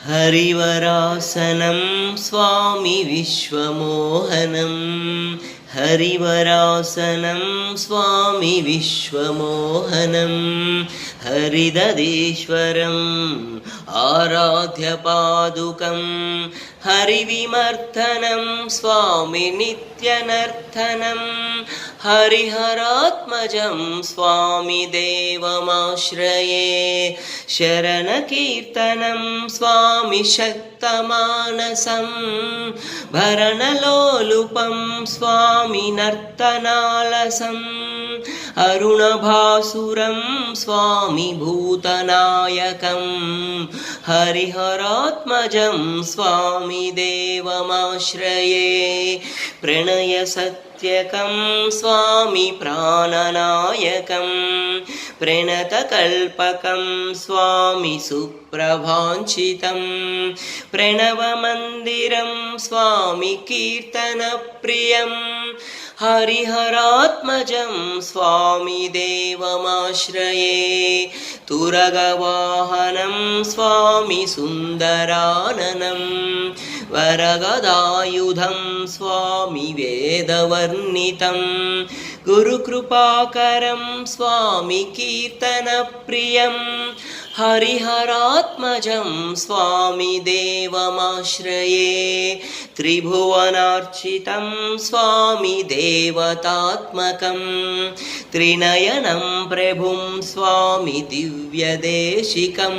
Harivarasanam स्वामी विश्वमोहनं Harivarasanam स्वामी विश्वमोहनं हरिदधीश्वरम् आराध्यपादुकं हरिविमर्दनं स्वामी नित्यनर्तनं हरिहरात्मजं स्वामी देवमाश्रये शरणकीर्तनं स्वामी शक्तमानसं भरणलोलुपं स्वामी नर्तनालसम् अरुणभासुरं स्वामी भूतनायकं हरिहरात्मजं स्वामी देवमाश्रये प्रणयसत्यकं स्वामी प्राणनायकं प्रणतकल्पकं स्वामी सुप्रभाञ्चितं प्रणवमन्दिरं स्वामी कीर्तनप्रियं हरिहरात्मजं स्वामी देवमाश्रये तुरगवाहनं स्वामी सुन्दराननं वरगदायुधं स्वामी वेदवर्णितं गुरुकृपाकरं स्वामी कीर्तनप्रियं हरिहरात्मजं स्वामी देवमाश्रये त्रिभुवनार्चितं स्वामी देवतात्मकं त्रिनयनं प्रभुं स्वामी दिव्यदेशिकं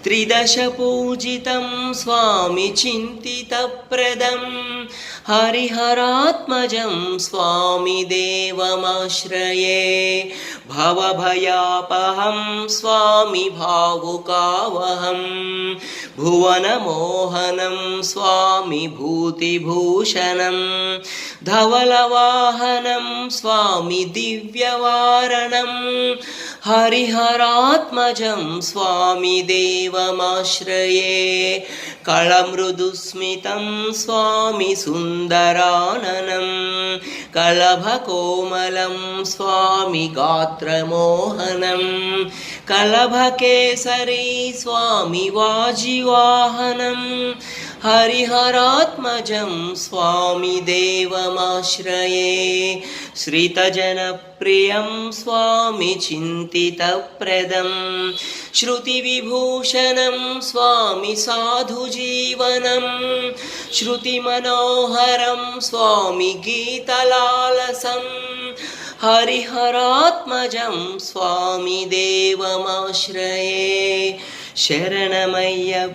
त्रिदशपूजितं स्वामी चिन्तितप्रदं हरिहरात्मजं स्वामी देवमाश्रये भवभयापहं स्वामी भावुकावहं भुवनमोहनं स्वामी भूतिभूषणं धवलवाहनं स्वामी दिव्यवारणं हरिहरात्मजं स्वामी देवमाश्रये कलमृदुस्मितं स्वामी सुन्दराननं कलभकोमलं स्वामी गात्रमोहनं कलभकेसरी स्वामी वाजिवाहनं हरिहरात्मजं स्वामी देवमाश्रये श्रितजनप्रियं स्वामी चिन्तितप्रदं श्रुतिविभूषणं स्वामी साधुजीवनं श्रुतिमनोहरं स्वामी गीतलालसं हरिहरात्मजं स्वामी देवमाश्रये शरणमय्यप्प।